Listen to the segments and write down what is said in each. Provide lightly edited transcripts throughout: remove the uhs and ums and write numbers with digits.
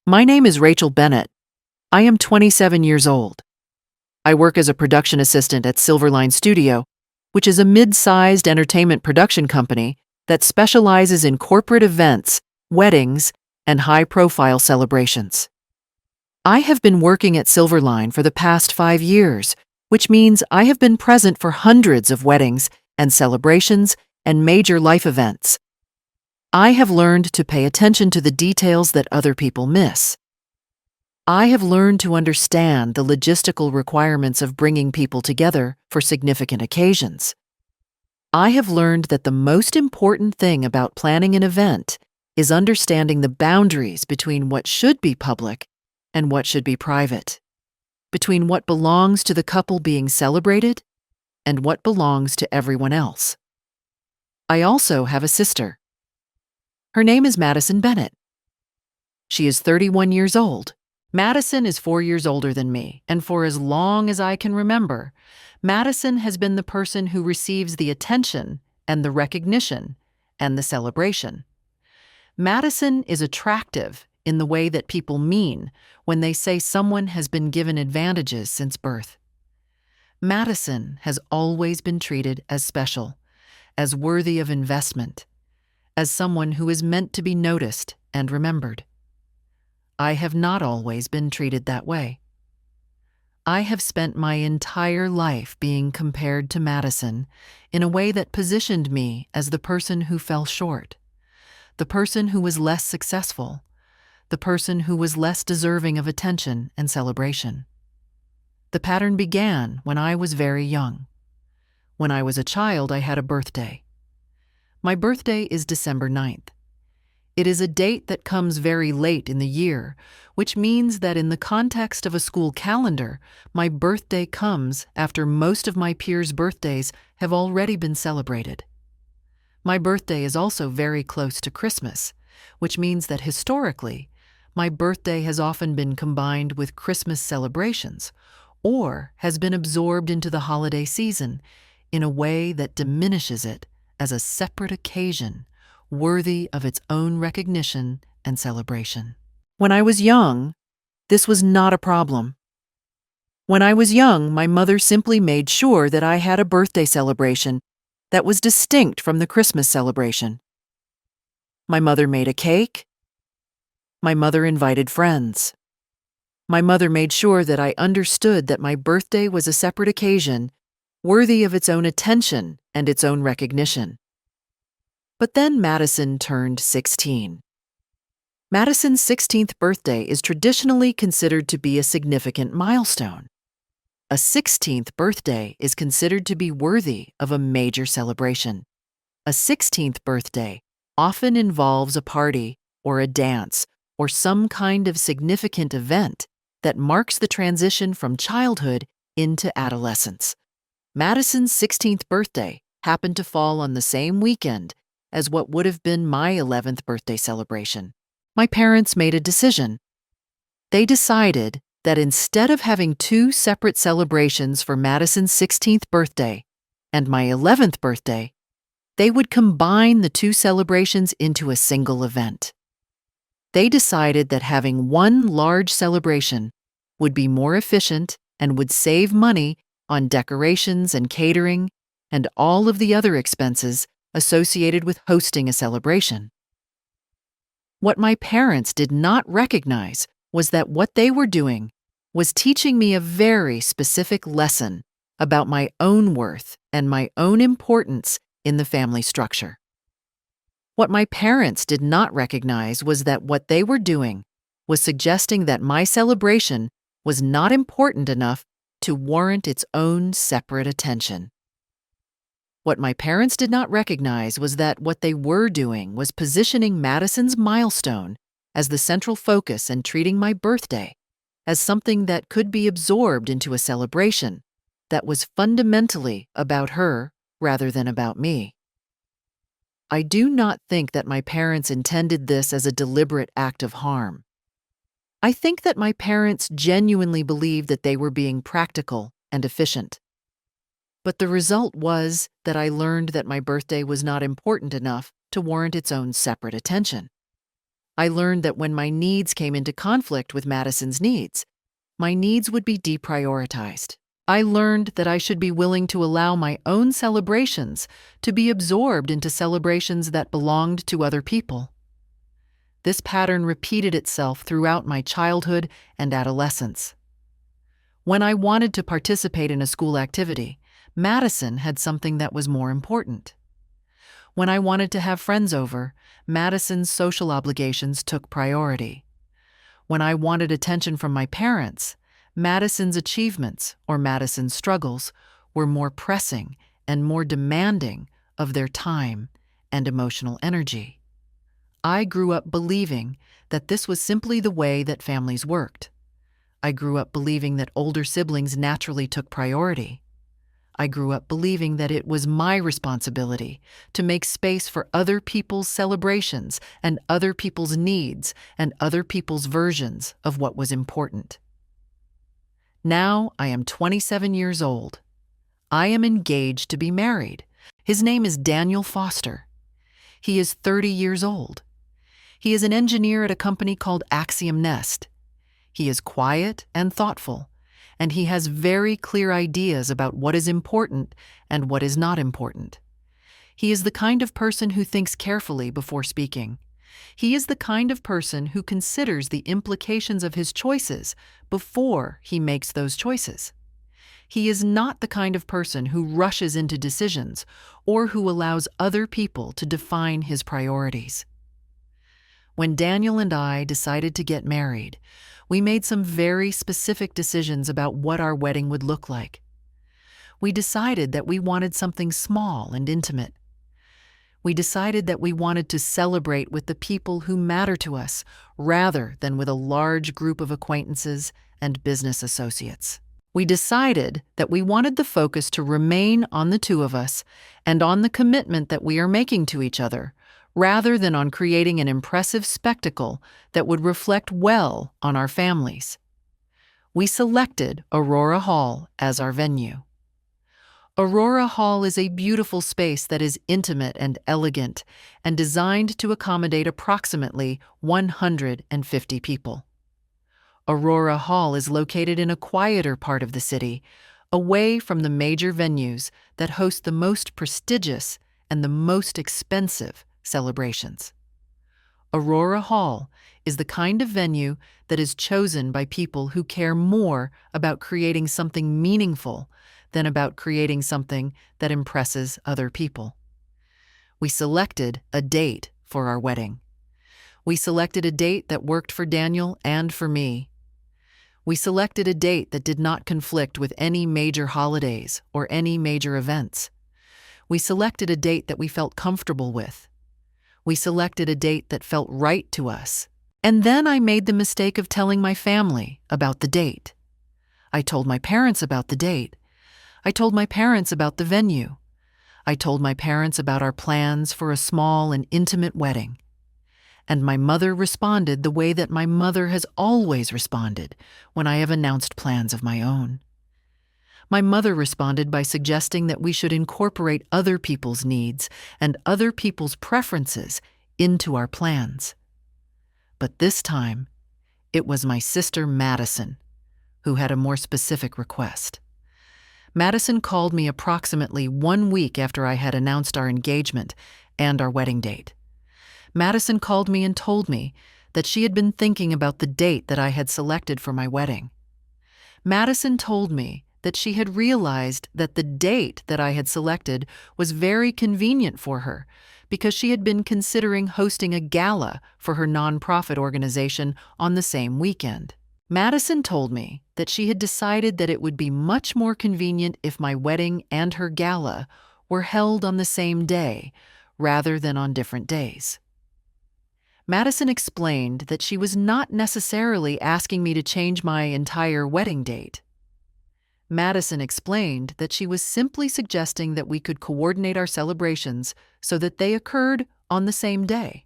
My name is Rachel Bennett. I am 27 years old. I work as a production assistant at Silverline Studio, which is a mid-sized entertainment production company that specializes in corporate events, weddings, and high-profile celebrations. I have been working at Silverline for the past 5 years, which means I have been present for hundreds of weddings and celebrations and major life events. I have learned to pay attention to the details that other people miss. I have learned to understand the logistical requirements of bringing people together for significant occasions. I have learned that the most important thing about planning an event is understanding the boundaries between what should be public and what should be private, between what belongs to the couple being celebrated and what belongs to everyone else. I also have a sister. Her name is Madison Bennett. She is 31 years old. Madison is 4 years older than me, and for as long as I can remember, Madison has been the person who receives the attention and the recognition and the celebration. Madison is attractive in the way that people mean when they say someone has been given advantages since birth. Madison has always been treated as special, as worthy of investment, as someone who is meant to be noticed and remembered. I have not always been treated that way. I have spent my entire life being compared to Madison in a way that positioned me as the person who fell short, the person who was less successful, the person who was less deserving of attention and celebration. The pattern began when I was very young. When I was a child, I had a birthday. My birthday is December 9th. It is a date that comes very late in the year, which means that in the context of a school calendar, my birthday comes after most of my peers' birthdays have already been celebrated. My birthday is also very close to Christmas, which means that historically, my birthday has often been combined with Christmas celebrations or has been absorbed into the holiday season in a way that diminishes it as a separate occasion worthy of its own recognition and celebration. When I was young, this was not a problem. When I was young, my mother simply made sure that I had a birthday celebration that was distinct from the Christmas celebration. My mother made a cake. My mother invited friends. My mother made sure that I understood that my birthday was a separate occasion worthy of its own attention and its own recognition. But then Madison turned 16. Madison's 16th birthday is traditionally considered to be a significant milestone. A 16th birthday is considered to be worthy of a major celebration. A 16th birthday often involves a party or a dance or some kind of significant event that marks the transition from childhood into adolescence. Madison's 16th birthday happened to fall on the same weekend as what would have been my 11th birthday celebration. My parents made a decision. They decided that instead of having 2 separate celebrations for Madison's 16th birthday and my 11th birthday, they would combine the 2 celebrations into a single event. They decided that having one large celebration would be more efficient and would save money on decorations and catering and all of the other expenses associated with hosting a celebration. What my parents did not recognize was that what they were doing was teaching me a very specific lesson about my own worth and my own importance in the family structure. What my parents did not recognize was that what they were doing was suggesting that my celebration was not important enough to warrant its own separate attention. What my parents did not recognize was that what they were doing was positioning Madison's milestone as the central focus and treating my birthday as something that could be absorbed into a celebration that was fundamentally about her rather than about me. I do not think that my parents intended this as a deliberate act of harm. I think that my parents genuinely believed that they were being practical and efficient. But the result was that I learned that my birthday was not important enough to warrant its own separate attention. I learned that when my needs came into conflict with Madison's needs, my needs would be deprioritized. I learned that I should be willing to allow my own celebrations to be absorbed into celebrations that belonged to other people. This pattern repeated itself throughout my childhood and adolescence. When I wanted to participate in a school activity, Madison had something that was more important. When I wanted to have friends over, Madison's social obligations took priority. When I wanted attention from my parents, Madison's achievements or Madison's struggles were more pressing and more demanding of their time and emotional energy. I grew up believing that this was simply the way that families worked. I grew up believing that older siblings naturally took priority. I grew up believing that it was my responsibility to make space for other people's celebrations and other people's needs and other people's versions of what was important. Now I am 27 years old. I am engaged to be married. His name is Daniel Foster. He is 30 years old. He is an engineer at a company called Axiom Nest. He is quiet and thoughtful, and he has very clear ideas about what is important and what is not important. He is the kind of person who thinks carefully before speaking. He is the kind of person who considers the implications of his choices before he makes those choices. He is not the kind of person who rushes into decisions or who allows other people to define his priorities. When Daniel and I decided to get married, we made some very specific decisions about what our wedding would look like. We decided that we wanted something small and intimate. We decided that we wanted to celebrate with the people who matter to us rather than with a large group of acquaintances and business associates. We decided that we wanted the focus to remain on the two of us and on the commitment that we are making to each other, rather than on creating an impressive spectacle that would reflect well on our families. We selected Aurora Hall as our venue. Aurora Hall is a beautiful space that is intimate and elegant and designed to accommodate approximately 150 people. Aurora Hall is located in a quieter part of the city, away from the major venues that host the most prestigious and the most expensive celebrations. Aurora Hall is the kind of venue that is chosen by people who care more about creating something meaningful than about creating something that impresses other people. We selected a date for our wedding. We selected a date that worked for Daniel and for me. We selected a date that did not conflict with any major holidays or any major events. We selected a date that we felt comfortable with. We selected a date that felt right to us. And then I made the mistake of telling my family about the date. I told my parents about the date. I told my parents about the venue. I told my parents about our plans for a small and intimate wedding. And my mother responded the way that my mother has always responded when I have announced plans of my own. My mother responded by suggesting that we should incorporate other people's needs and other people's preferences into our plans. But this time, it was my sister Madison who had a more specific request. Madison called me approximately 1 week after I had announced our engagement and our wedding date. Madison called me and told me that she had been thinking about the date that I had selected for my wedding. Madison told me that she had realized that the date that I had selected was very convenient for her because she had been considering hosting a gala for her nonprofit organization on the same weekend. Madison told me that she had decided that it would be much more convenient if my wedding and her gala were held on the same day rather than on different days. Madison explained that she was not necessarily asking me to change my entire wedding date. Madison explained that she was simply suggesting that we could coordinate our celebrations so that they occurred on the same day.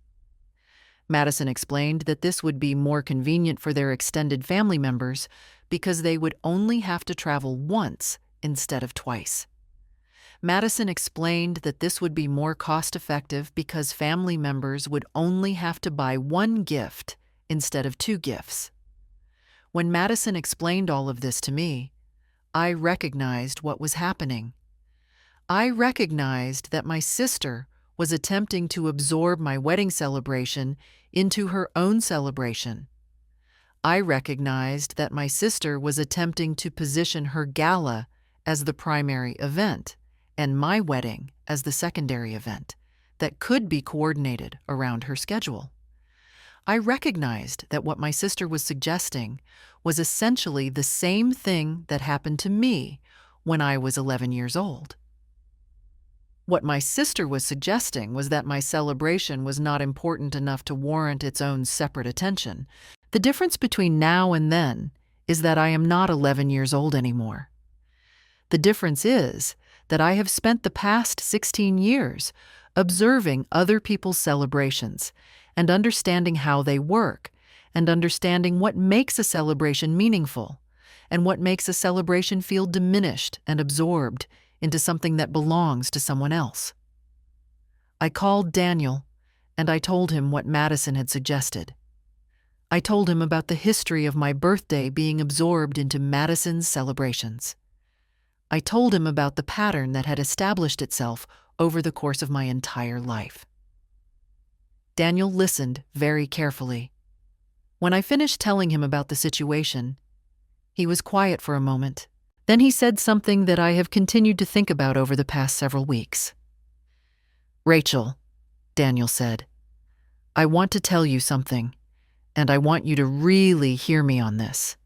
Madison explained that this would be more convenient for their extended family members because they would only have to travel once instead of twice. Madison explained that this would be more cost-effective because family members would only have to buy one gift instead of two gifts. When Madison explained all of this to me, I recognized what was happening. I recognized that my sister was attempting to absorb my wedding celebration into her own celebration. I recognized that my sister was attempting to position her gala as the primary event and my wedding as the secondary event that could be coordinated around her schedule. I recognized that what my sister was suggesting was essentially the same thing that happened to me when I was 11 years old. What my sister was suggesting was that my celebration was not important enough to warrant its own separate attention. The difference between now and then is that I am not 11 years old anymore. The difference is that I have spent the past 16 years observing other people's celebrations and understanding how they work, and understanding what makes a celebration meaningful, and what makes a celebration feel diminished and absorbed into something that belongs to someone else. I called Daniel, and I told him what Madison had suggested. I told him about the history of my birthday being absorbed into Madison's celebrations. I told him about the pattern that had established itself over the course of my entire life. Daniel listened very carefully. When I finished telling him about the situation, he was quiet for a moment. Then he said something that I have continued to think about over the past several weeks. "Rachel," Daniel said, "I want to tell you something, and I want you to really hear me on this.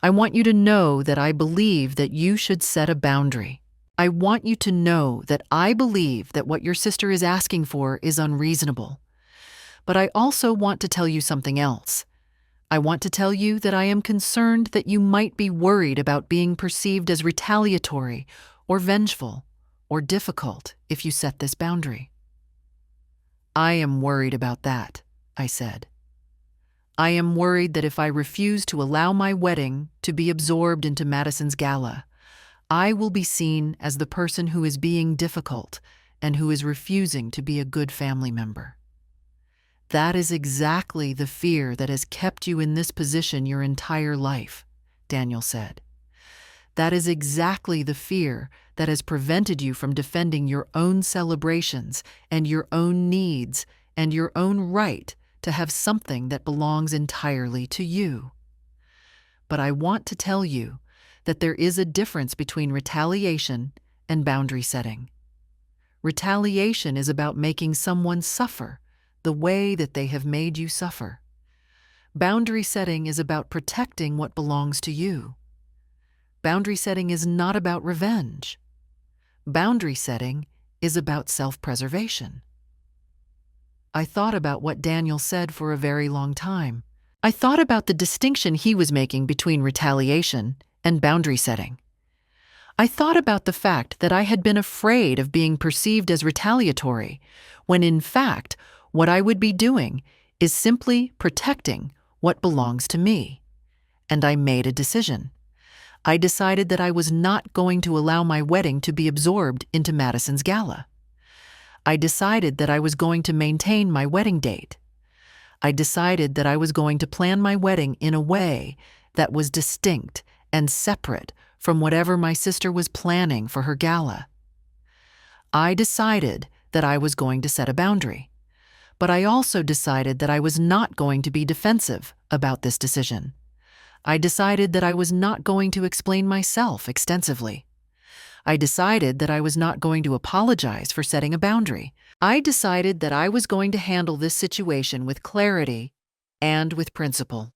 I want you to know that I believe that you should set a boundary. I want you to know that I believe that what your sister is asking for is unreasonable. But I also want to tell you something else. I want to tell you that I am concerned that you might be worried about being perceived as retaliatory or vengeful or difficult if you set this boundary." "I am worried about that," I said. "I am worried that if I refuse to allow my wedding to be absorbed into Madison's gala, I will be seen as the person who is being difficult and who is refusing to be a good family member." "That is exactly the fear that has kept you in this position your entire life," Daniel said. "That is exactly the fear that has prevented you from defending your own celebrations and your own needs and your own right to have something that belongs entirely to you. But I want to tell you that there is a difference between retaliation and boundary setting. Retaliation is about making someone suffer the way that they have made you suffer. Boundary setting is about protecting what belongs to you. Boundary setting is not about revenge. Boundary setting is about self-preservation." I thought about what Daniel said for a very long time. I thought about the distinction he was making between retaliation and boundary setting. I thought about the fact that I had been afraid of being perceived as retaliatory, when in fact, what I would be doing is simply protecting what belongs to me. And I made a decision. I decided that I was not going to allow my wedding to be absorbed into Madison's gala. I decided that I was going to maintain my wedding date. I decided that I was going to plan my wedding in a way that was distinct and separate from whatever my sister was planning for her gala. I decided that I was going to set a boundary. But I also decided that I was not going to be defensive about this decision. I decided that I was not going to explain myself extensively. I decided that I was not going to apologize for setting a boundary. I decided that I was going to handle this situation with clarity and with principle.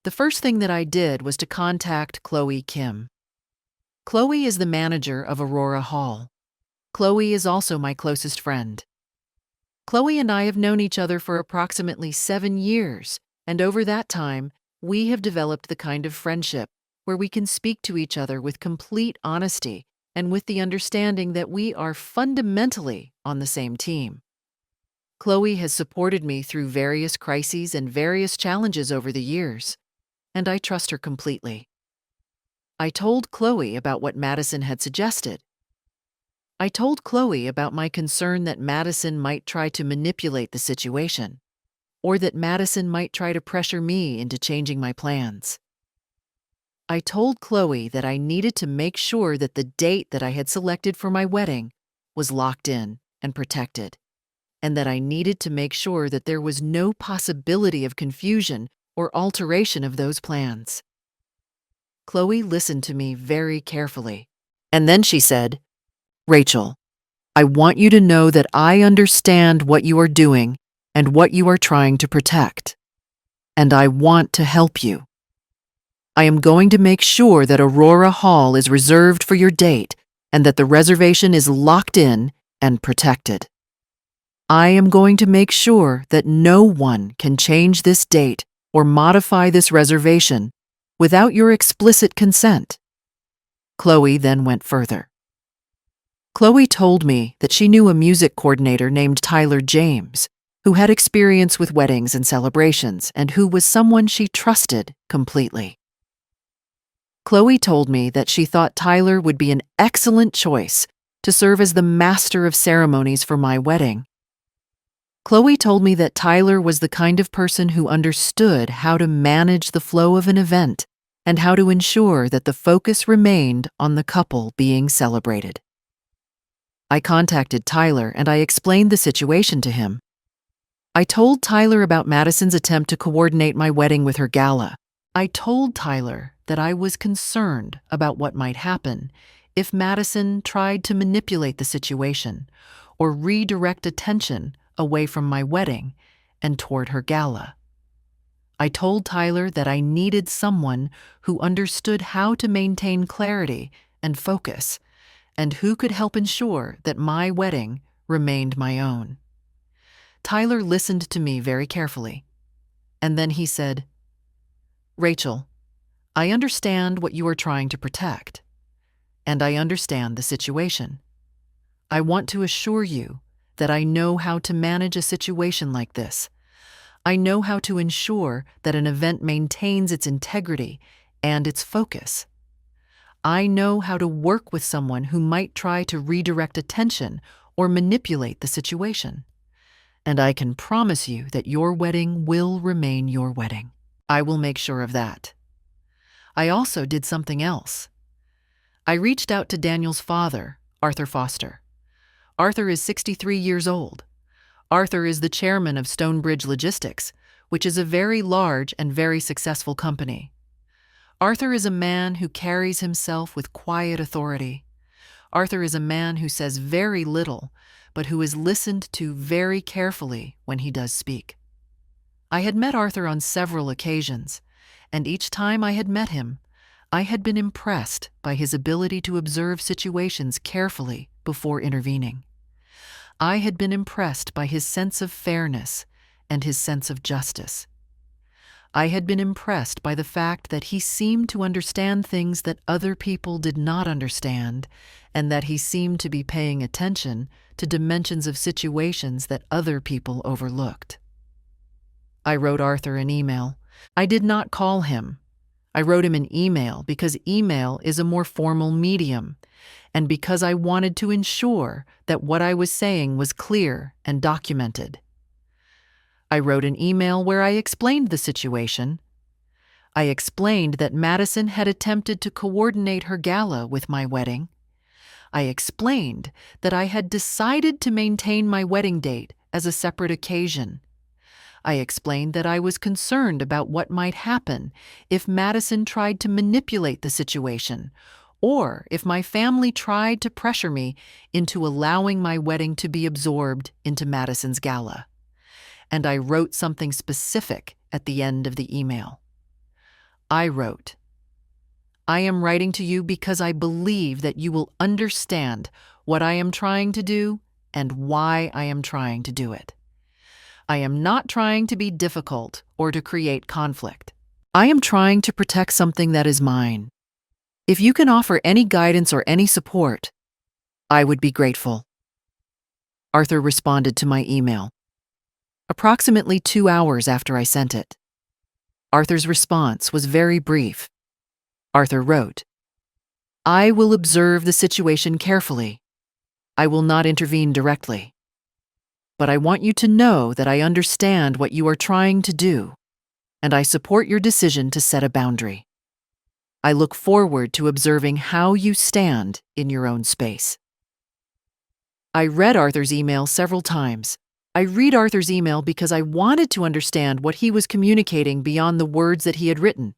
The first thing that I did was to contact Chloe Kim. Chloe is the manager of Aurora Hall. Chloe is also my closest friend. Chloe and I have known each other for approximately 7 years, and over that time, we have developed the kind of friendship where we can speak to each other with complete honesty and with the understanding that we are fundamentally on the same team. Chloe has supported me through various crises and various challenges over the years, and I trust her completely. I told Chloe about what Madison had suggested, I told Chloe about my concern that Madison might try to manipulate the situation, or that Madison might try to pressure me into changing my plans. I told Chloe that I needed to make sure that the date that I had selected for my wedding was locked in and protected, and that I needed to make sure that there was no possibility of confusion or alteration of those plans. Chloe listened to me very carefully, and then she said, "Rachel, I want you to know that I understand what you are doing and what you are trying to protect, and I want to help you. I am going to make sure that Aurora Hall is reserved for your date and that the reservation is locked in and protected. I am going to make sure that no one can change this date or modify this reservation without your explicit consent." Chloe then went further. Chloe told me that she knew a music coordinator named Tyler James, who had experience with weddings and celebrations and who was someone she trusted completely. Chloe told me that she thought Tyler would be an excellent choice to serve as the master of ceremonies for my wedding. Chloe told me that Tyler was the kind of person who understood how to manage the flow of an event and how to ensure that the focus remained on the couple being celebrated. I contacted Tyler and I explained the situation to him. I told Tyler about Madison's attempt to coordinate my wedding with her gala. I told Tyler that I was concerned about what might happen if Madison tried to manipulate the situation or redirect attention away from my wedding and toward her gala. I told Tyler that I needed someone who understood how to maintain clarity and focus and who could help ensure that my wedding remained my own. Tyler listened to me very carefully, and then he said, "Rachel, I understand what you are trying to protect, and I understand the situation. I want to assure you that I know how to manage a situation like this. I know how to ensure that an event maintains its integrity and its focus. I know how to work with someone who might try to redirect attention or manipulate the situation. And I can promise you that your wedding will remain your wedding. I will make sure of that." I also did something else. I reached out to Daniel's father, Arthur Foster. Arthur is 63 years old. Arthur is the chairman of Stonebridge Logistics, which is a very large and very successful company. Arthur is a man who carries himself with quiet authority. Arthur is a man who says very little, but who is listened to very carefully when he does speak. I had met Arthur on several occasions, and each time I had met him, I had been impressed by his ability to observe situations carefully before intervening. I had been impressed by his sense of fairness and his sense of justice. I had been impressed by the fact that he seemed to understand things that other people did not understand, and that he seemed to be paying attention to dimensions of situations that other people overlooked. I wrote Arthur an email. I did not call him. I wrote him an email because email is a more formal medium, and because I wanted to ensure that what I was saying was clear and documented. I wrote an email where I explained the situation. I explained that Madison had attempted to coordinate her gala with my wedding. I explained that I had decided to maintain my wedding date as a separate occasion. I explained that I was concerned about what might happen if Madison tried to manipulate the situation, or if my family tried to pressure me into allowing my wedding to be absorbed into Madison's gala. And I wrote something specific at the end of the email. I wrote, "I am writing to you because I believe that you will understand what I am trying to do and why I am trying to do it. I am not trying to be difficult or to create conflict. I am trying to protect something that is mine. If you can offer any guidance or any support, I would be grateful." Arthur responded to my email approximately 2 hours after I sent it. Arthur's response was very brief. Arthur wrote, "I will observe the situation carefully. I will not intervene directly. But I want you to know that I understand what you are trying to do, and I support your decision to set a boundary. I look forward to observing how you stand in your own space. I read Arthur's email several times. I read Arthur's email because I wanted to understand what he was communicating beyond the words that he had written.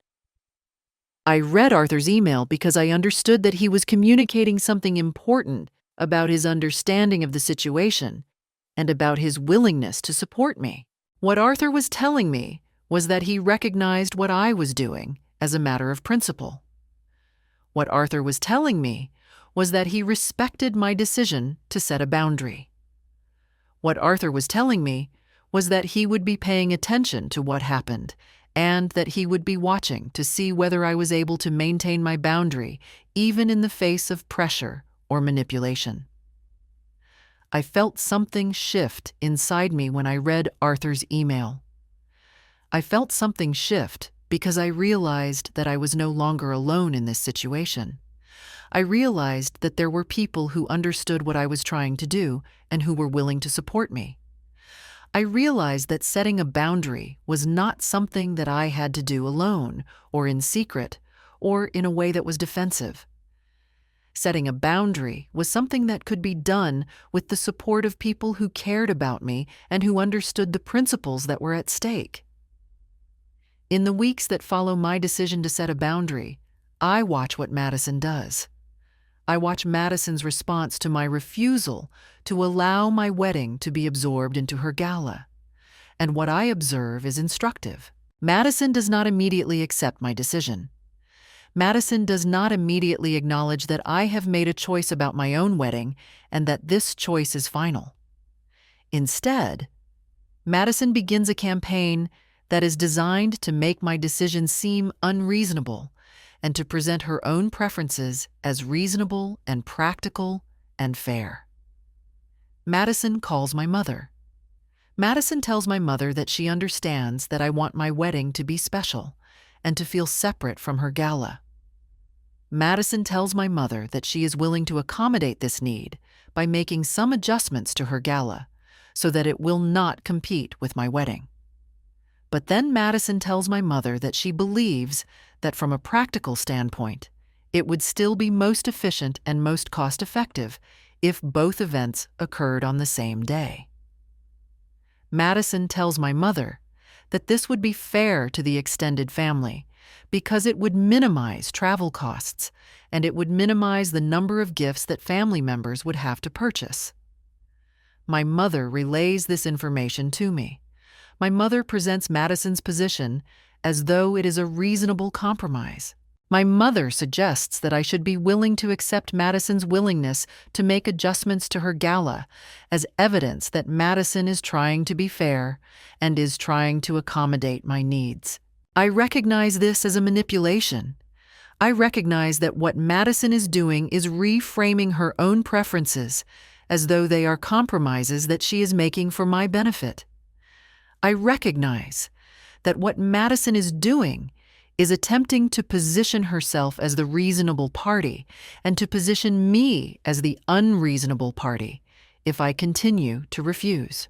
I read Arthur's email because I understood that he was communicating something important about his understanding of the situation and about his willingness to support me. What Arthur was telling me was that he recognized what I was doing as a matter of principle. What Arthur was telling me was that he respected my decision to set a boundary. What Arthur was telling me was that he would be paying attention to what happened and that he would be watching to see whether I was able to maintain my boundary even in the face of pressure or manipulation. I felt something shift inside me when I read Arthur's email. I felt something shift because I realized that I was no longer alone in this situation. I realized that there were people who understood what I was trying to do and who were willing to support me. I realized that setting a boundary was not something that I had to do alone or in secret or in a way that was defensive. Setting a boundary was something that could be done with the support of people who cared about me and who understood the principles that were at stake. In the weeks that follow my decision to set a boundary, I watch what Madison does. I watch Madison's response to my refusal to allow my wedding to be absorbed into her gala. And what I observe is instructive. Madison does not immediately accept my decision. Madison does not immediately acknowledge that I have made a choice about my own wedding and that this choice is final. Instead, Madison begins a campaign that is designed to make my decision seem unreasonable and to present her own preferences as reasonable and practical and fair. Madison calls my mother. Madison tells my mother that she understands that I want my wedding to be special and to feel separate from her gala. Madison tells my mother that she is willing to accommodate this need by making some adjustments to her gala so that it will not compete with my wedding. But then Madison tells my mother that she believes that from a practical standpoint, it would still be most efficient and most cost-effective if both events occurred on the same day. Madison tells my mother that this would be fair to the extended family because it would minimize travel costs and it would minimize the number of gifts that family members would have to purchase. My mother relays this information to me. My mother presents Madison's position as though it is a reasonable compromise. My mother suggests that I should be willing to accept Madison's willingness to make adjustments to her gala as evidence that Madison is trying to be fair and is trying to accommodate my needs. I recognize this as a manipulation. I recognize that what Madison is doing is reframing her own preferences as though they are compromises that she is making for my benefit. I recognize that what Madison is doing is attempting to position herself as the reasonable party and to position me as the unreasonable party if I continue to refuse.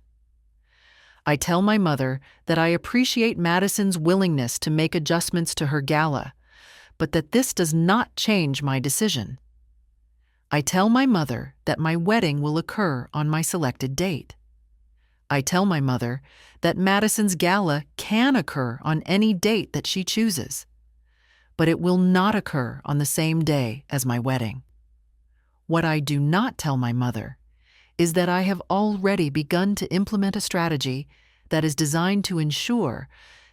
I tell my mother that I appreciate Madison's willingness to make adjustments to her gala, but that this does not change my decision. I tell my mother that my wedding will occur on my selected date. I tell my mother that Madison's gala can occur on any date that she chooses, but it will not occur on the same day as my wedding. What I do not tell my mother is that I have already begun to implement a strategy that is designed to ensure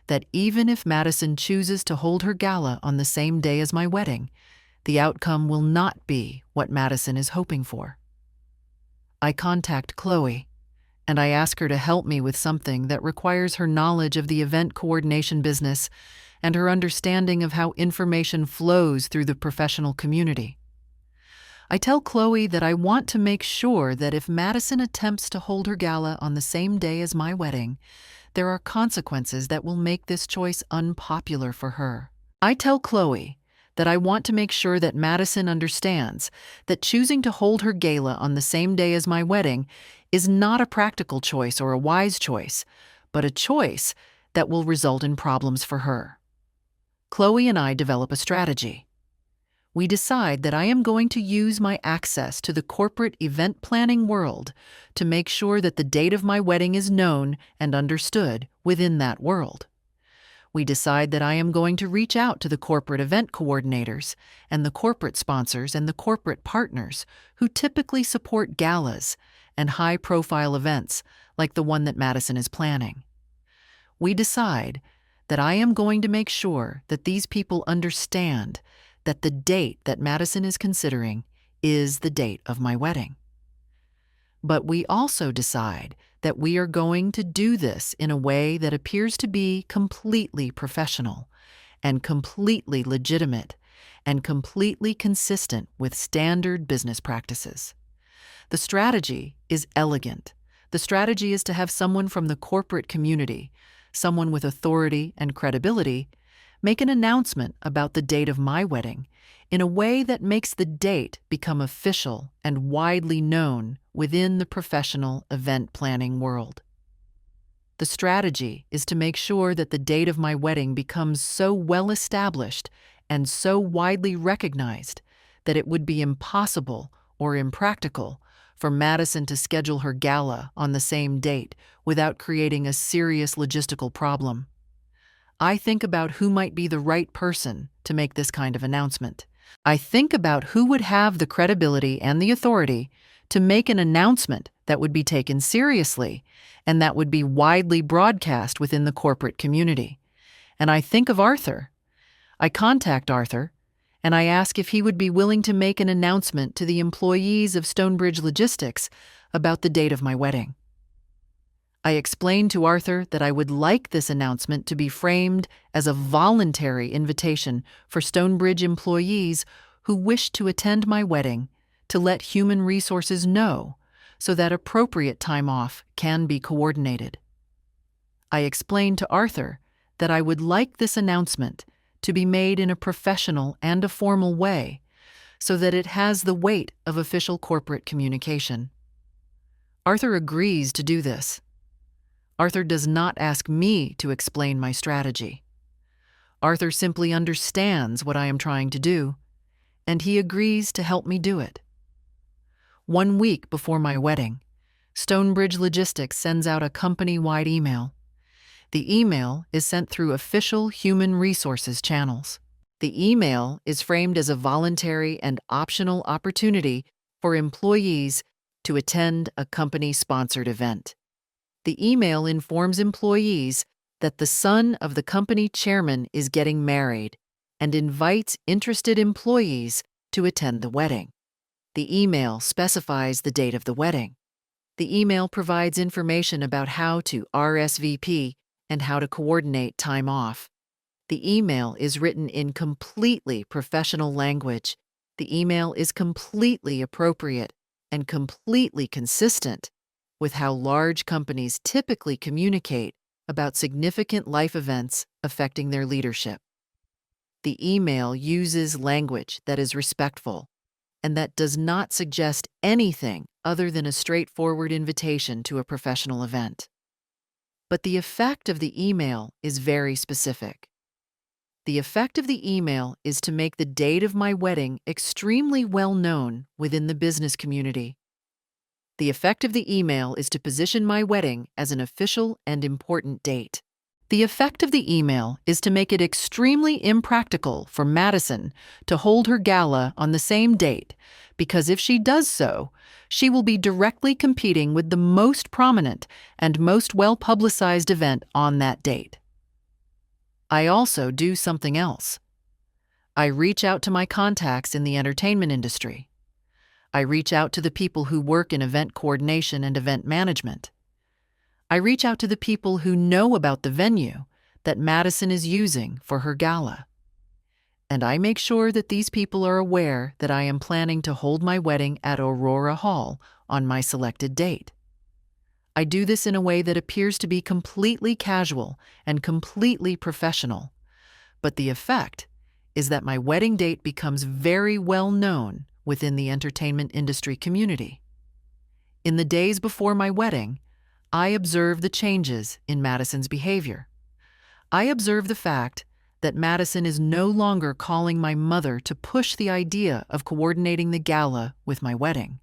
that even if Madison chooses to hold her gala on the same day as my wedding, the outcome will not be what Madison is hoping for. I contact Chloe, and I ask her to help me with something that requires her knowledge of the event coordination business and her understanding of how information flows through the professional community. I tell Chloe that I want to make sure that if Madison attempts to hold her gala on the same day as my wedding, there are consequences that will make this choice unpopular for her. I tell Chloe that I want to make sure that Madison understands that choosing to hold her gala on the same day as my wedding is not a practical choice or a wise choice, but a choice that will result in problems for her. Chloe and I develop a strategy. We decide that I am going to use my access to the corporate event planning world to make sure that the date of my wedding is known and understood within that world. We decide that I am going to reach out to the corporate event coordinators and the corporate sponsors and the corporate partners who typically support galas and high-profile events like the one that Madison is planning. We decide that I am going to make sure that these people understand that the date that Madison is considering is the date of my wedding. But we also decide that we are going to do this in a way that appears to be completely professional and completely legitimate and completely consistent with standard business practices. The strategy is elegant. The strategy is to have someone from the corporate community, someone with authority and credibility, make an announcement about the date of my wedding in a way that makes the date become official and widely known within the professional event planning world. The strategy is to make sure that the date of my wedding becomes so well established and so widely recognized that it would be impossible or impractical for Madison to schedule her gala on the same date without creating a serious logistical problem. I think about who might be the right person to make this kind of announcement. I think about who would have the credibility and the authority to make an announcement that would be taken seriously and that would be widely broadcast within the corporate community. And I think of Arthur. I contact Arthur, and I ask if he would be willing to make an announcement to the employees of Stonebridge Logistics about the date of my wedding. I explained to Arthur that I would like this announcement to be framed as a voluntary invitation for Stonebridge employees who wish to attend my wedding to let human resources know so that appropriate time off can be coordinated. I explained to Arthur that I would like this announcement to be made in a professional and a formal way so that it has the weight of official corporate communication. Arthur agrees to do this. Arthur does not ask me to explain my strategy. Arthur simply understands what I am trying to do, and he agrees to help me do it. 1 week before my wedding, Stonebridge Logistics sends out a company-wide email. The email is sent through official human resources channels. The email is framed as a voluntary and optional opportunity for employees to attend a company-sponsored event. The email informs employees that the son of the company chairman is getting married and invites interested employees to attend the wedding. The email specifies the date of the wedding. The email provides information about how to RSVP and how to coordinate time off. The email is written in completely professional language. The email is completely appropriate and completely consistent with how large companies typically communicate about significant life events affecting their leadership. The email uses language that is respectful and that does not suggest anything other than a straightforward invitation to a professional event. But the effect of the email is very specific. The effect of the email is to make the date of my wedding extremely well known within the business community. The effect of the email is to position my wedding as an official and important date. The effect of the email is to make it extremely impractical for Madison to hold her gala on the same date, because if she does so, she will be directly competing with the most prominent and most well-publicized event on that date. I also do something else. I reach out to my contacts in the entertainment industry. I reach out to the people who work in event coordination and event management. I reach out to the people who know about the venue that Madison is using for her gala. And I make sure that these people are aware that I am planning to hold my wedding at Aurora Hall on my selected date. I do this in a way that appears to be completely casual and completely professional, but the effect is that my wedding date becomes very well known within the entertainment industry community. In the days before my wedding, I observe the changes in Madison's behavior. I observe the fact that Madison is no longer calling my mother to push the idea of coordinating the gala with my wedding.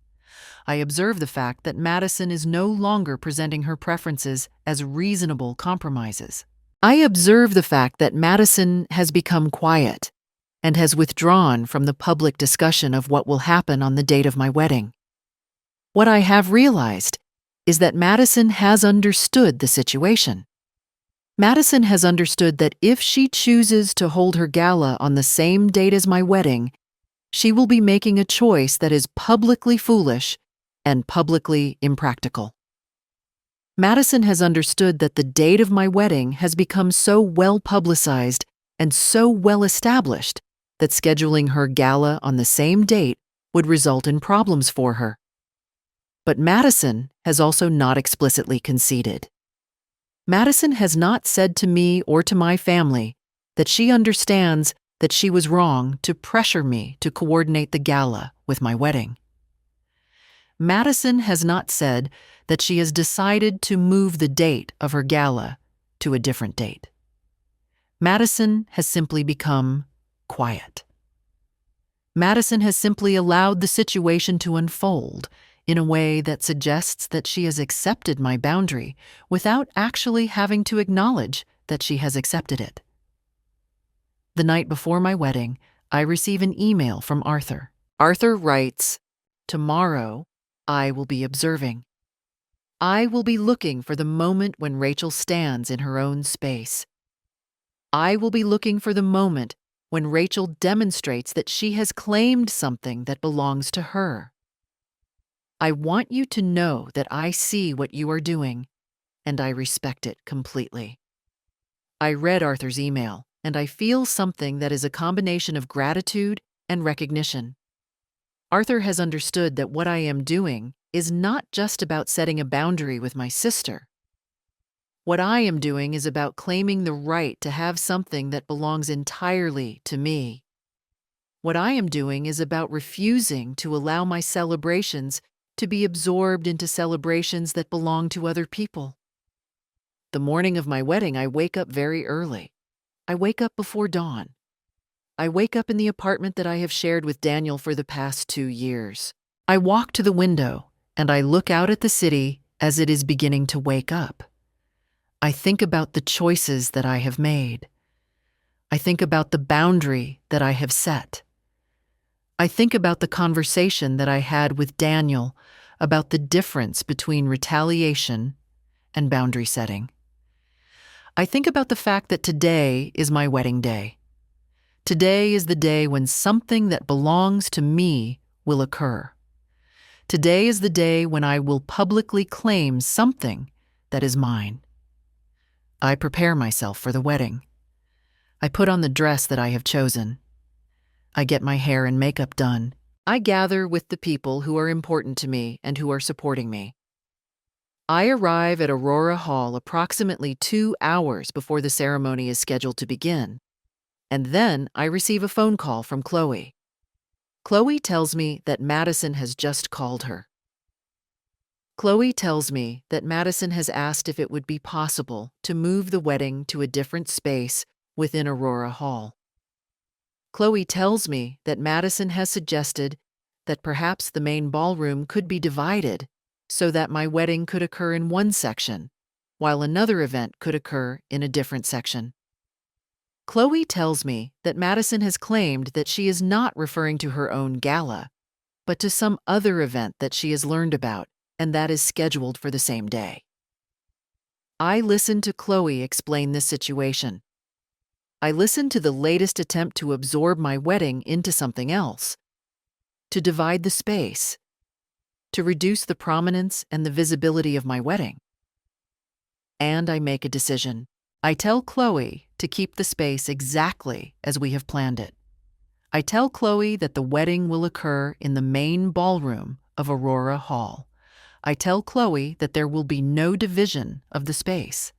I observe the fact that Madison is no longer presenting her preferences as reasonable compromises. I observe the fact that Madison has become quiet and has withdrawn from the public discussion of what will happen on the date of my wedding. What I have realized is that Madison has understood the situation. Madison has understood that if she chooses to hold her gala on the same date as my wedding, she will be making a choice that is publicly foolish and publicly impractical. Madison has understood that the date of my wedding has become so well publicized and so well established that scheduling her gala on the same date would result in problems for her. But Madison has also not explicitly conceded. Madison has not said to me or to my family that she understands that she was wrong to pressure me to coordinate the gala with my wedding. Madison has not said that she has decided to move the date of her gala to a different date. Madison has simply become quiet. Madison has simply allowed the situation to unfold in a way that suggests that she has accepted my boundary without actually having to acknowledge that she has accepted it. The night before my wedding, I receive an email from Arthur. Arthur writes, "Tomorrow, I will be observing. I will be looking for the moment when Rachel stands in her own space. I will be looking for the moment when Rachel demonstrates that she has claimed something that belongs to her. I want you to know that I see what you are doing, and I respect it completely." I read Arthur's email, and I feel something that is a combination of gratitude and recognition. Arthur has understood that what I am doing is not just about setting a boundary with my sister. What I am doing is about claiming the right to have something that belongs entirely to me. What I am doing is about refusing to allow my celebrations to be absorbed into celebrations that belong to other people. The morning of my wedding, I wake up very early. I wake up before dawn. I wake up in the apartment that I have shared with Daniel for the past 2 years. I walk to the window and I look out at the city as it is beginning to wake up. I think about the choices that I have made. I think about the boundary that I have set. I think about the conversation that I had with Daniel about the difference between retaliation and boundary setting. I think about the fact that today is my wedding day. Today is the day when something that belongs to me will occur. Today is the day when I will publicly claim something that is mine. I prepare myself for the wedding. I put on the dress that I have chosen. I get my hair and makeup done. I gather with the people who are important to me and who are supporting me. I arrive at Aurora Hall approximately 2 hours before the ceremony is scheduled to begin, and then I receive a phone call from Chloe. Chloe tells me that Madison has just called her. Chloe tells me that Madison has asked if it would be possible to move the wedding to a different space within Aurora Hall. Chloe tells me that Madison has suggested that perhaps the main ballroom could be divided so that my wedding could occur in one section, while another event could occur in a different section. Chloe tells me that Madison has claimed that she is not referring to her own gala, but to some other event that she has learned about and that is scheduled for the same day. I listen to Chloe explain this situation. I listen to the latest attempt to absorb my wedding into something else, to divide the space, to reduce the prominence and the visibility of my wedding. And I make a decision. I tell Chloe to keep the space exactly as we have planned it. I tell Chloe that the wedding will occur in the main ballroom of Aurora Hall. I tell Chloe that there will be no division of the space.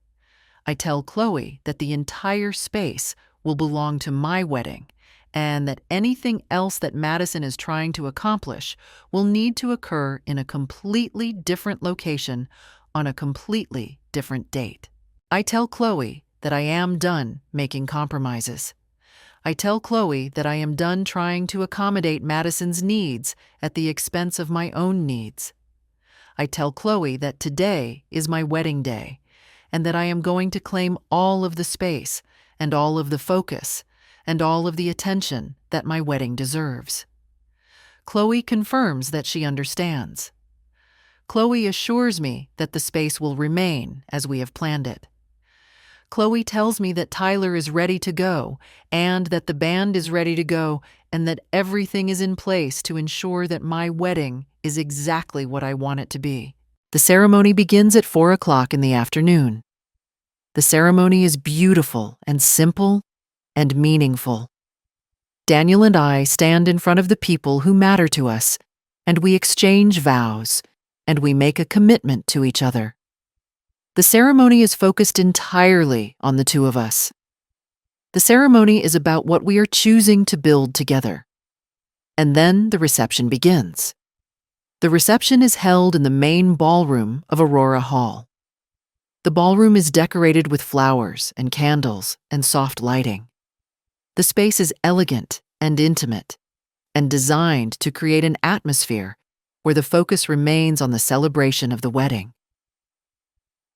I tell Chloe that the entire space will belong to my wedding and that anything else that Madison is trying to accomplish will need to occur in a completely different location on a completely different date. I tell Chloe that I am done making compromises. I tell Chloe that I am done trying to accommodate Madison's needs at the expense of my own needs. I tell Chloe that today is my wedding day, and that I am going to claim all of the space and all of the focus and all of the attention that my wedding deserves. Chloe confirms that she understands. Chloe assures me that the space will remain as we have planned it. Chloe tells me that Tyler is ready to go, and that the band is ready to go, and that everything is in place to ensure that my wedding is exactly what I want it to be. The ceremony begins at 4 o'clock in the afternoon. The ceremony is beautiful and simple and meaningful. Daniel and I stand in front of the people who matter to us, and we exchange vows, and we make a commitment to each other. The ceremony is focused entirely on the two of us. The ceremony is about what we are choosing to build together. And then the reception begins. The reception is held in the main ballroom of Aurora Hall. The ballroom is decorated with flowers and candles and soft lighting. The space is elegant and intimate, and designed to create an atmosphere where the focus remains on the celebration of the wedding.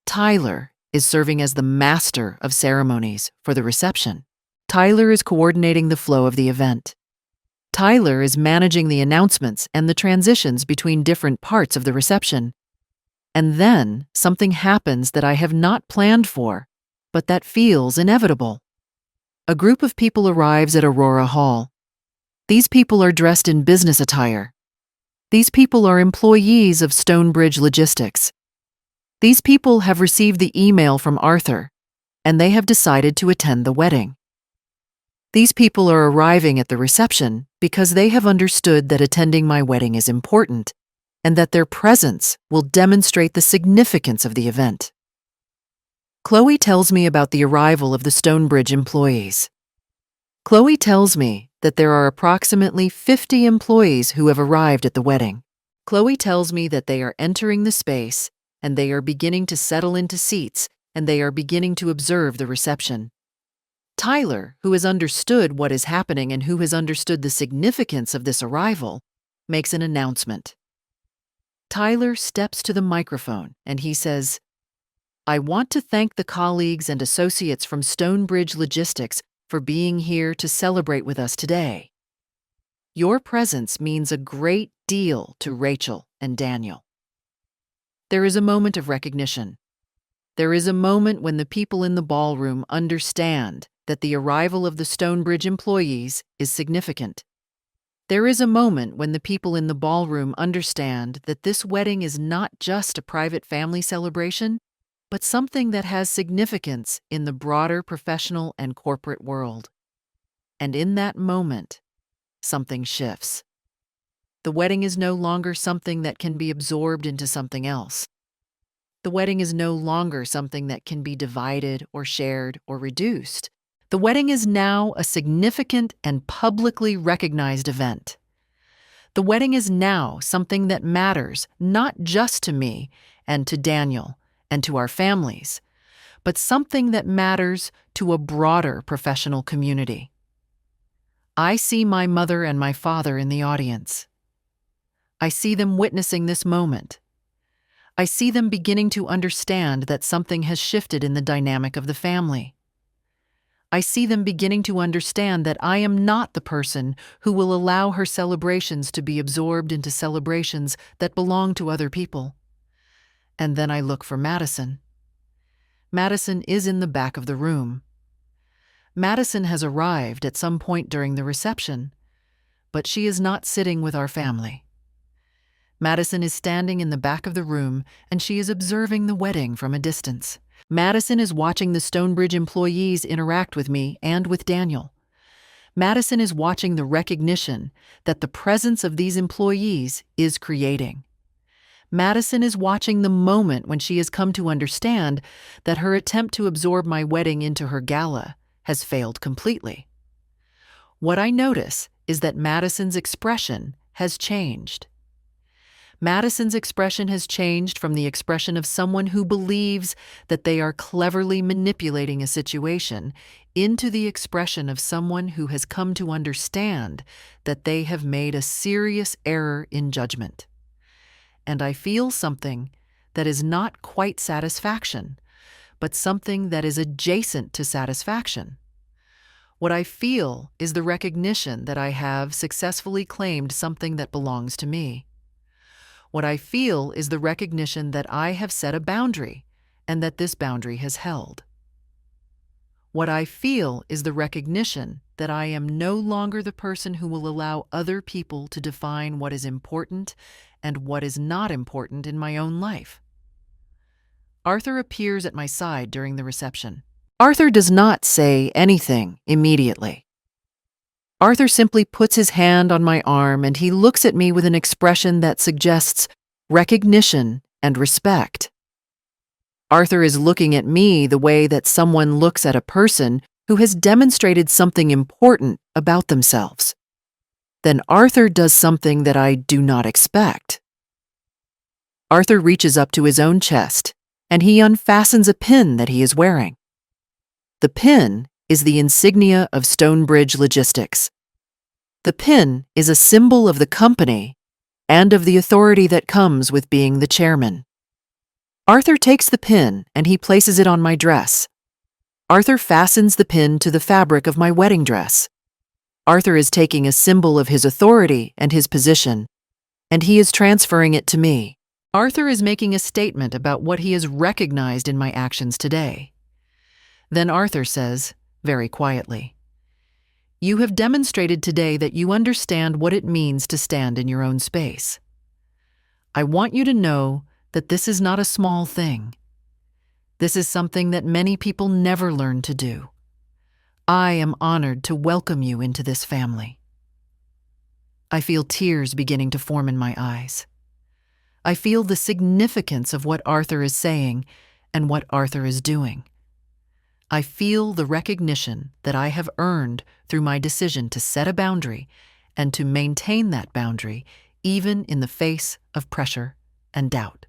Tyler is serving as the master of ceremonies for the reception. Tyler is coordinating the flow of the event. Tyler is managing the announcements and the transitions between different parts of the reception. And then something happens that I have not planned for, but that feels inevitable. A group of people arrives at Aurora Hall. These people are dressed in business attire. These people are employees of Stonebridge Logistics. These people have received the email from Arthur, and they have decided to attend the wedding. These people are arriving at the reception because they have understood that attending my wedding is important, and that their presence will demonstrate the significance of the event. Chloe tells me about the arrival of the Stonebridge employees. Chloe tells me that there are approximately 50 employees who have arrived at the wedding. Chloe tells me that they are entering the space, and they are beginning to settle into seats, and they are beginning to observe the reception. Tyler, who has understood what is happening and who has understood the significance of this arrival, makes an announcement. Tyler steps to the microphone and he says, "I want to thank the colleagues and associates from Stonebridge Logistics for being here to celebrate with us today. Your presence means a great deal to Rachel and Daniel." There is a moment of recognition. There is a moment when the people in the ballroom understand that the arrival of the Stonebridge employees is significant. There is a moment when the people in the ballroom understand that this wedding is not just a private family celebration, but something that has significance in the broader professional and corporate world. And in that moment, something shifts. The wedding is no longer something that can be absorbed into something else. The wedding is no longer something that can be divided or shared or reduced. The wedding is now a significant and publicly recognized event. The wedding is now something that matters not just to me and to Daniel and to our families, but something that matters to a broader professional community. I see my mother and my father in the audience. I see them witnessing this moment. I see them beginning to understand that something has shifted in the dynamic of the family. I see them beginning to understand that I am not the person who will allow her celebrations to be absorbed into celebrations that belong to other people. And then I look for Madison. Madison is in the back of the room. Madison has arrived at some point during the reception, but she is not sitting with our family. Madison is standing in the back of the room, and she is observing the wedding from a distance. Madison is watching the Stonebridge employees interact with me and with Daniel. Madison is watching the recognition that the presence of these employees is creating. Madison is watching the moment when she has come to understand that her attempt to absorb my wedding into her gala has failed completely. What I notice is that Madison's expression has changed. Madison's expression has changed from the expression of someone who believes that they are cleverly manipulating a situation into the expression of someone who has come to understand that they have made a serious error in judgment. And I feel something that is not quite satisfaction, but something that is adjacent to satisfaction. What I feel is the recognition that I have successfully claimed something that belongs to me. What I feel is the recognition that I have set a boundary and that this boundary has held. What I feel is the recognition that I am no longer the person who will allow other people to define what is important and what is not important in my own life. Arthur appears at my side during the reception. Arthur does not say anything immediately. Arthur simply puts his hand on my arm and he looks at me with an expression that suggests recognition and respect. Arthur is looking at me the way that someone looks at a person who has demonstrated something important about themselves. Then Arthur does something that I do not expect. Arthur reaches up to his own chest and he unfastens a pin that he is wearing. The pin is the insignia of Stonebridge Logistics. The pin is a symbol of the company and of the authority that comes with being the chairman. Arthur takes the pin and he places it on my dress. Arthur fastens the pin to the fabric of my wedding dress. Arthur is taking a symbol of his authority and his position, and he is transferring it to me. Arthur is making a statement about what he has recognized in my actions today. Then Arthur says, very quietly, "You have demonstrated today that you understand what it means to stand in your own space. I want you to know that this is not a small thing. This is something that many people never learn to do. I am honored to welcome you into this family." I feel tears beginning to form in my eyes. I feel the significance of what Arthur is saying and what Arthur is doing. I feel the recognition that I have earned through my decision to set a boundary and to maintain that boundary even in the face of pressure and doubt.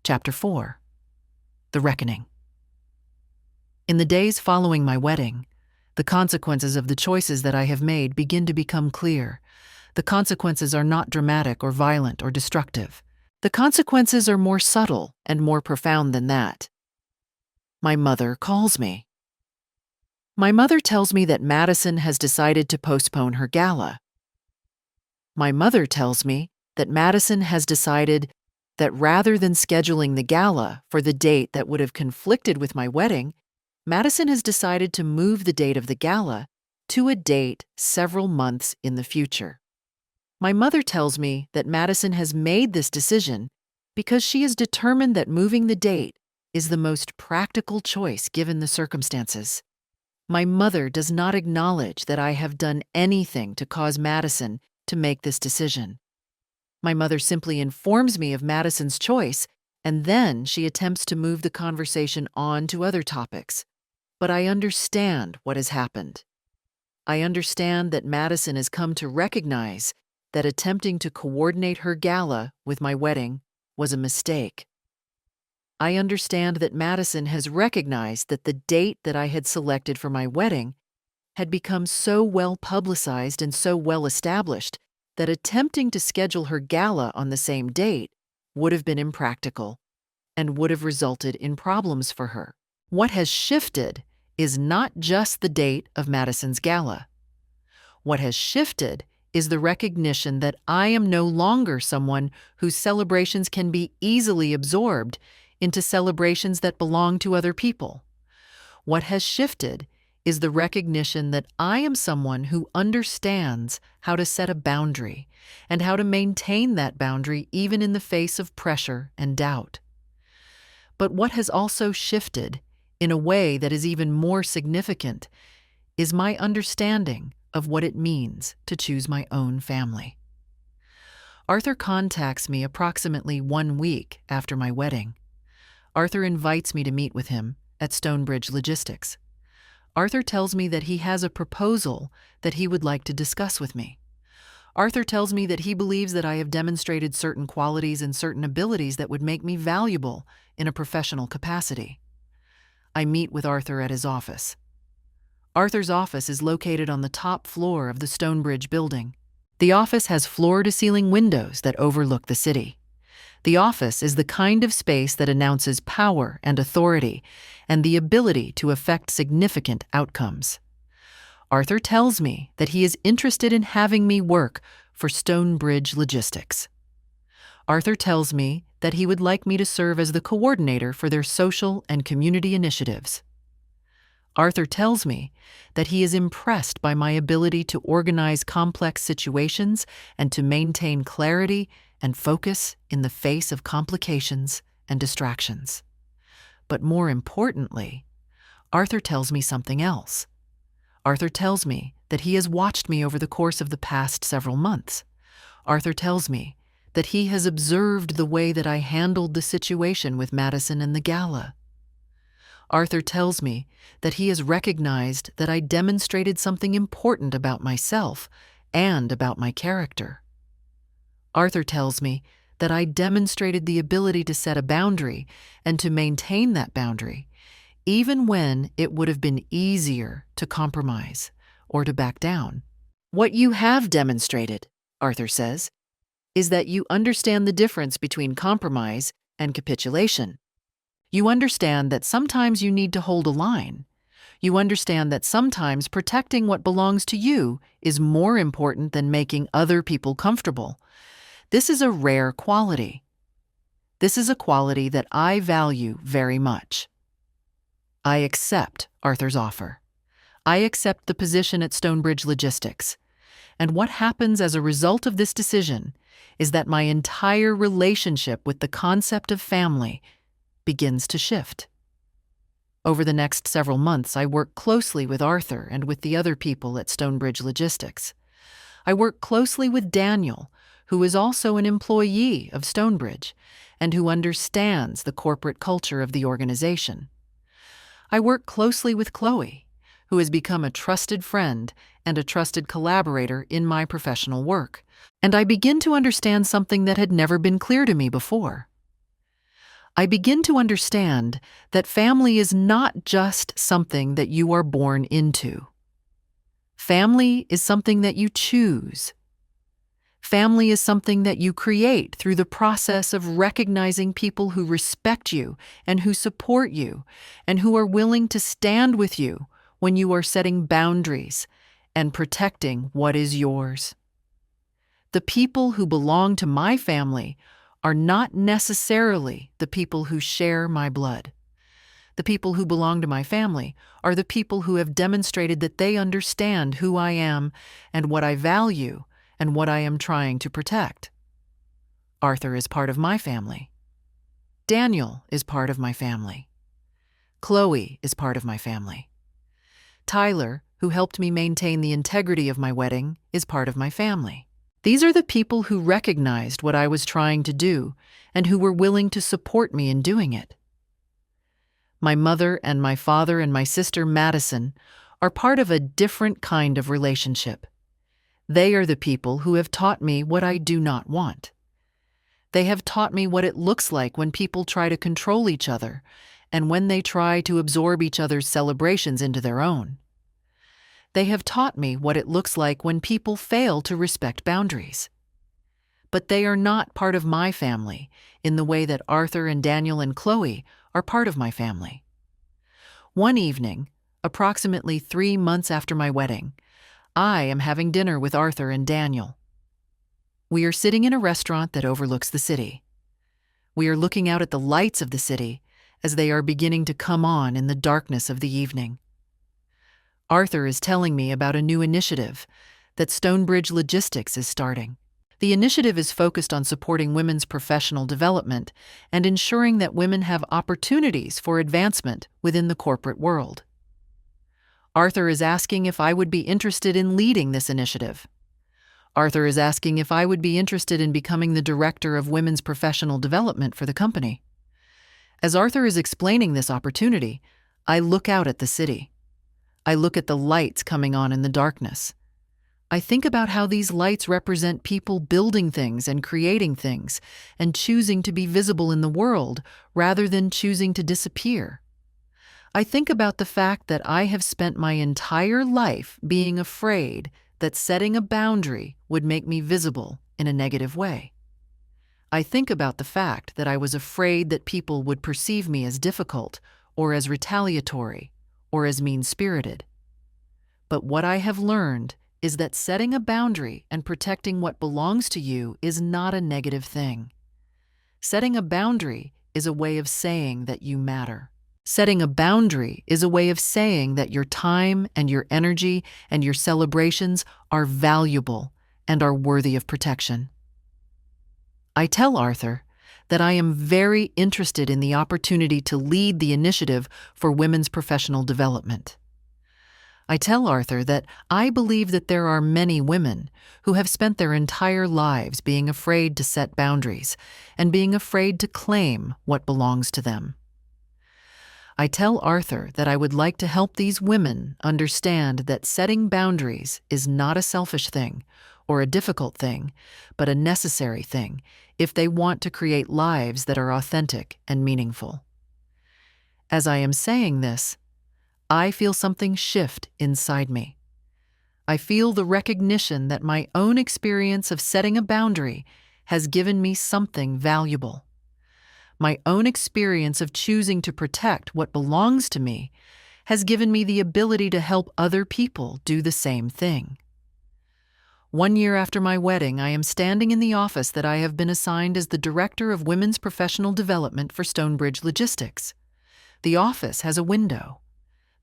Chapter 4. The Reckoning. In the days following my wedding, the consequences of the choices that I have made begin to become clear. The consequences are not dramatic or violent or destructive. The consequences are more subtle and more profound than that. My mother calls me. My mother tells me that Madison has decided to postpone her gala. My mother tells me that Madison has decided that rather than scheduling the gala for the date that would have conflicted with my wedding, Madison has decided to move the date of the gala to a date several months in the future. My mother tells me that Madison has made this decision because she is determined that moving the date is the most practical choice given the circumstances. My mother does not acknowledge that I have done anything to cause Madison to make this decision. My mother simply informs me of Madison's choice, and then she attempts to move the conversation on to other topics. But I understand what has happened. I understand that Madison has come to recognize that attempting to coordinate her gala with my wedding was a mistake. I understand that Madison has recognized that the date that I had selected for my wedding had become so well publicized and so well established that attempting to schedule her gala on the same date would have been impractical and would have resulted in problems for her. What has shifted is not just the date of Madison's gala. What has shifted is the recognition that I am no longer someone whose celebrations can be easily absorbed into celebrations that belong to other people. What has shifted is the recognition that I am someone who understands how to set a boundary and how to maintain that boundary even in the face of pressure and doubt. But what has also shifted, in a way that is even more significant, is my understanding of what it means to choose my own family. Arthur contacts me approximately 1 week after my wedding. Arthur invites me to meet with him at Stonebridge Logistics. Arthur tells me that he has a proposal that he would like to discuss with me. Arthur tells me that he believes that I have demonstrated certain qualities and certain abilities that would make me valuable in a professional capacity. I meet with Arthur at his office. Arthur's office is located on the top floor of the Stonebridge building. The office has floor-to-ceiling windows that overlook the city. The office is the kind of space that announces power and authority and the ability to affect significant outcomes. Arthur tells me that he is interested in having me work for Stonebridge Logistics. Arthur tells me that he would like me to serve as the coordinator for their social and community initiatives. Arthur tells me that he is impressed by my ability to organize complex situations and to maintain clarity and focus in the face of complications and distractions. But more importantly, Arthur tells me something else. Arthur tells me that he has watched me over the course of the past several months. Arthur tells me that he has observed the way that I handled the situation with Madison and the Gala. Arthur tells me that he has recognized that I demonstrated something important about myself and about my character. Arthur tells me that I demonstrated the ability to set a boundary and to maintain that boundary, even when it would have been easier to compromise or to back down. What you have demonstrated, Arthur says, is that you understand the difference between compromise and capitulation. You understand that sometimes you need to hold a line. You understand that sometimes protecting what belongs to you is more important than making other people comfortable. This is a rare quality. This is a quality that I value very much. I accept Arthur's offer. I accept the position at Stonebridge Logistics. And what happens as a result of this decision is that my entire relationship with the concept of family begins to shift. Over the next several months, I work closely with Arthur and with the other people at Stonebridge Logistics. I work closely with Daniel, who is also an employee of Stonebridge and who understands the corporate culture of the organization. I work closely with Chloe, who has become a trusted friend and a trusted collaborator in my professional work, and I begin to understand something that had never been clear to me before. I begin to understand that family is not just something that you are born into. Family is something that you choose. Family is something that you create through the process of recognizing people who respect you and who support you and who are willing to stand with you when you are setting boundaries and protecting what is yours. The people who belong to my family are not necessarily the people who share my blood. The people who belong to my family are the people who have demonstrated that they understand who I am and what I value and what I am trying to protect. Arthur is part of my family. Daniel is part of my family. Chloe is part of my family. Tyler, who helped me maintain the integrity of my wedding, is part of my family. These are the people who recognized what I was trying to do and who were willing to support me in doing it. My mother and my father and my sister Madison are part of a different kind of relationship. They are the people who have taught me what I do not want. They have taught me what it looks like when people try to control each other and when they try to absorb each other's celebrations into their own. They have taught me what it looks like when people fail to respect boundaries. But they are not part of my family in the way that Arthur and Daniel and Chloe are part of my family. One evening, approximately 3 months after my wedding, I am having dinner with Arthur and Daniel. We are sitting in a restaurant that overlooks the city. We are looking out at the lights of the city as they are beginning to come on in the darkness of the evening. Arthur is telling me about a new initiative that Stonebridge Logistics is starting. The initiative is focused on supporting women's professional development and ensuring that women have opportunities for advancement within the corporate world. Arthur is asking if I would be interested in leading this initiative. Arthur is asking if I would be interested in becoming the director of women's professional development for the company. As Arthur is explaining this opportunity, I look out at the city. I look at the lights coming on in the darkness. I think about how these lights represent people building things and creating things and choosing to be visible in the world rather than choosing to disappear. I think about the fact that I have spent my entire life being afraid that setting a boundary would make me visible in a negative way. I think about the fact that I was afraid that people would perceive me as difficult or as retaliatory or as mean-spirited. But what I have learned is that setting a boundary and protecting what belongs to you is not a negative thing. Setting a boundary is a way of saying that you matter. Setting a boundary is a way of saying that your time and your energy and your celebrations are valuable and are worthy of protection. I tell Arthur that I am very interested in the opportunity to lead the initiative for women's professional development. I tell Arthur that I believe that there are many women who have spent their entire lives being afraid to set boundaries and being afraid to claim what belongs to them. I tell Arthur that I would like to help these women understand that setting boundaries is not a selfish thing or a difficult thing, but a necessary thing if they want to create lives that are authentic and meaningful. As I am saying this, I feel something shift inside me. I feel the recognition that my own experience of setting a boundary has given me something valuable. My own experience of choosing to protect what belongs to me has given me the ability to help other people do the same thing. 1 year after my wedding, I am standing in the office that I have been assigned as the Director of Women's Professional Development for Stonebridge Logistics. The office has a window.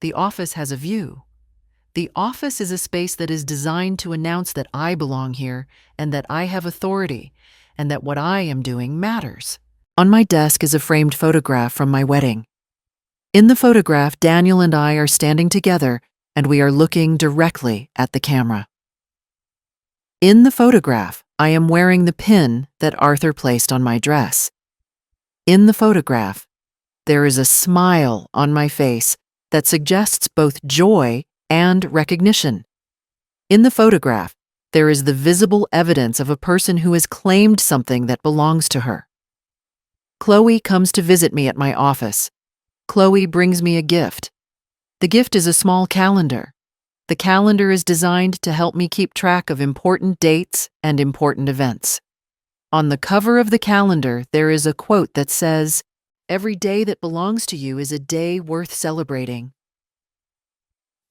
The office has a view. The office is a space that is designed to announce that I belong here and that I have authority and that what I am doing matters. On my desk is a framed photograph from my wedding. In the photograph, Daniel and I are standing together and we are looking directly at the camera. In the photograph, I am wearing the pin that Arthur placed on my dress. In the photograph, there is a smile on my face that suggests both joy and recognition. In the photograph, there is the visible evidence of a person who has claimed something that belongs to her. Chloe comes to visit me at my office. Chloe brings me a gift. The gift is a small calendar. The calendar is designed to help me keep track of important dates and important events. On the cover of the calendar, there is a quote that says, "Every day that belongs to you is a day worth celebrating."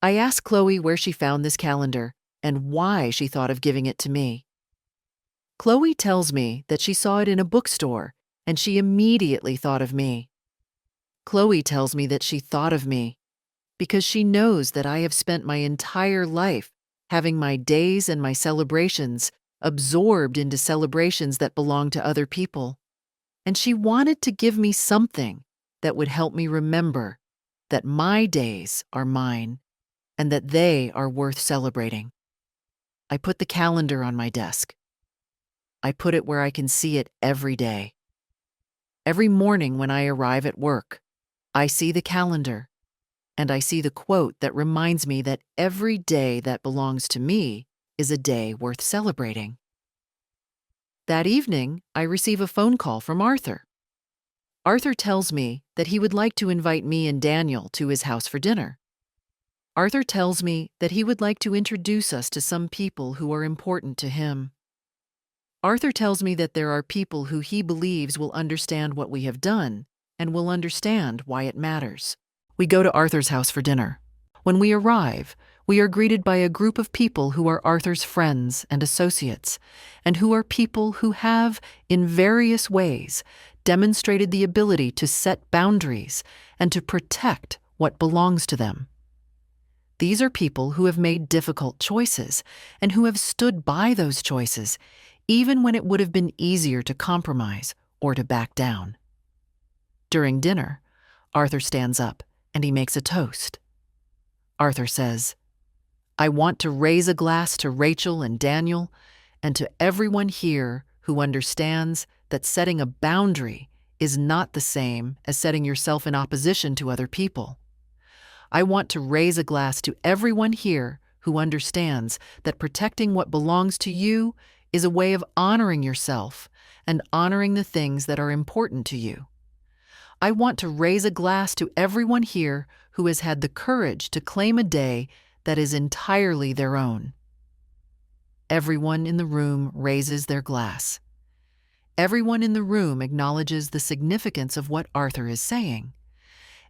I ask Chloe where she found this calendar and why she thought of giving it to me. Chloe tells me that she saw it in a bookstore and she immediately thought of me. Chloe tells me that she thought of me because she knows that I have spent my entire life having my days and my celebrations absorbed into celebrations that belong to other people. And she wanted to give me something that would help me remember that my days are mine and that they are worth celebrating. I put the calendar on my desk. I put it where I can see it every day. Every morning when I arrive at work, I see the calendar and I see the quote that reminds me that every day that belongs to me is a day worth celebrating. That evening, I receive a phone call from Arthur. Arthur tells me that he would like to invite me and Daniel to his house for dinner. Arthur tells me that he would like to introduce us to some people who are important to him. Arthur tells me that there are people who he believes will understand what we have done and will understand why it matters. We go to Arthur's house for dinner. When we arrive, we are greeted by a group of people who are Arthur's friends and associates, and who are people who have, in various ways, demonstrated the ability to set boundaries and to protect what belongs to them. These are people who have made difficult choices and who have stood by those choices, even when it would have been easier to compromise or to back down. During dinner, Arthur stands up and he makes a toast. Arthur says, "I want to raise a glass to Rachel and Daniel and to everyone here who understands that setting a boundary is not the same as setting yourself in opposition to other people. I want to raise a glass to everyone here who understands that protecting what belongs to you is a way of honoring yourself and honoring the things that are important to you. I want to raise a glass to everyone here who has had the courage to claim a day that is entirely their own. Everyone in the room raises their glass. Everyone in the room acknowledges the significance of what Arthur is saying.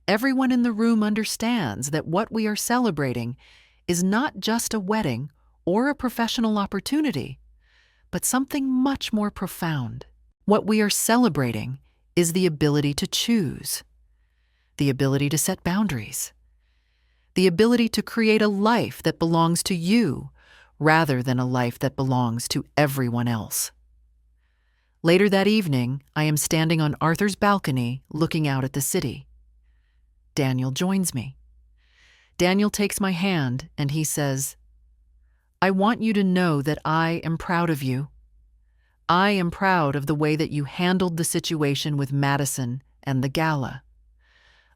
Everyone in the room understands that what we are celebrating is not just a wedding or a professional opportunity, but something much more profound. What we are celebrating is the ability to choose, the ability to set boundaries, the ability to create a life that belongs to you rather than a life that belongs to everyone else. Later that evening, I am standing on Arthur's balcony looking out at the city. Daniel joins me. Daniel takes my hand and he says, "I want you to know that I am proud of you. I am proud of the way that you handled the situation with Madison and the Gala.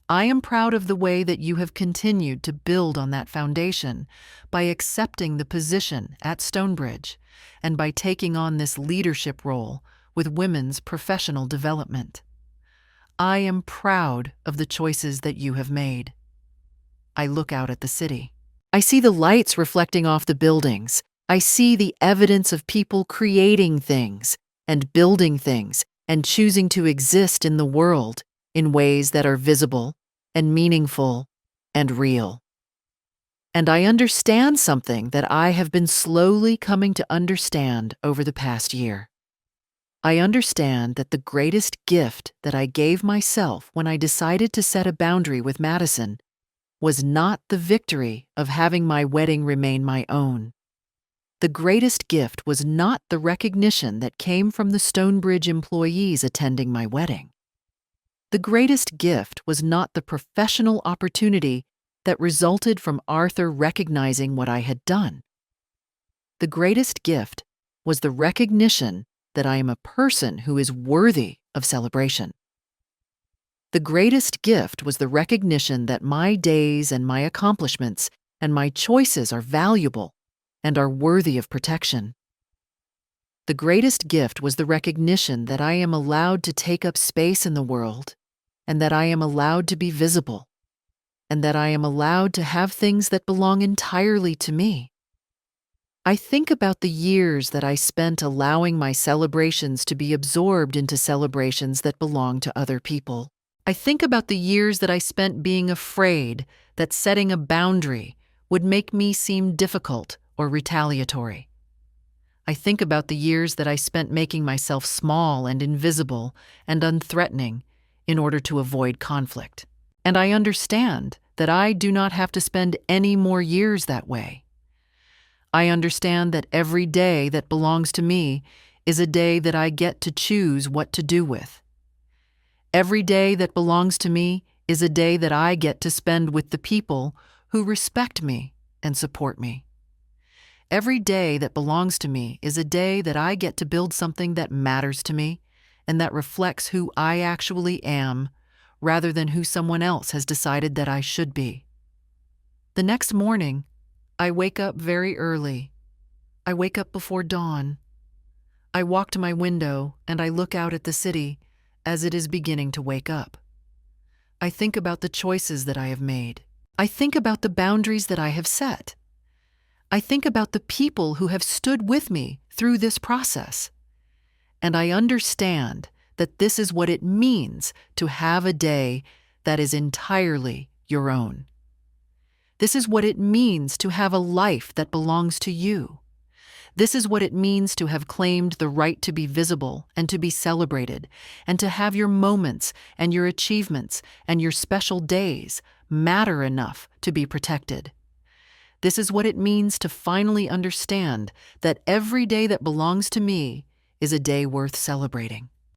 I am proud of the way that you have continued to build on that foundation by accepting the position at Stonebridge and by taking on this leadership role with women's professional development. I am proud of the choices that you have made." I look out at the city. I see the lights reflecting off the buildings. I see the evidence of people creating things and building things and choosing to exist in the world in ways that are visible and meaningful and real. And I understand something that I have been slowly coming to understand over the past year. I understand that the greatest gift that I gave myself when I decided to set a boundary with Madison was not the victory of having my wedding remain my own. The greatest gift was not the recognition that came from the Stonebridge employees attending my wedding. The greatest gift was not the professional opportunity that resulted from Arthur recognizing what I had done. The greatest gift was the recognition that I am a person who is worthy of celebration. The greatest gift was the recognition that my days and my accomplishments and my choices are valuable and are worthy of protection. The greatest gift was the recognition that I am allowed to take up space in the world and that I am allowed to be visible and that I am allowed to have things that belong entirely to me. I think about the years that I spent allowing my celebrations to be absorbed into celebrations that belong to other people. I think about the years that I spent being afraid that setting a boundary would make me seem difficult or retaliatory. I think about the years that I spent making myself small and invisible and unthreatening in order to avoid conflict. And I understand that I do not have to spend any more years that way. I understand that every day that belongs to me is a day that I get to choose what to do with. Every day that belongs to me is a day that I get to spend with the people who respect me and support me. Every day that belongs to me is a day that I get to build something that matters to me and that reflects who I actually am rather than who someone else has decided that I should be. The next morning, I wake up very early. I wake up before dawn. I walk to my window and I look out at the city as it is beginning to wake up. I think about the choices that I have made. I think about the boundaries that I have set. I think about the people who have stood with me through this process. And I understand that this is what it means to have a day that is entirely your own. This is what it means to have a life that belongs to you. This is what it means to have claimed the right to be visible and to be celebrated, and to have your moments and your achievements and your special days matter enough to be protected. This is what it means to finally understand that every day that belongs to me is a day worth celebrating.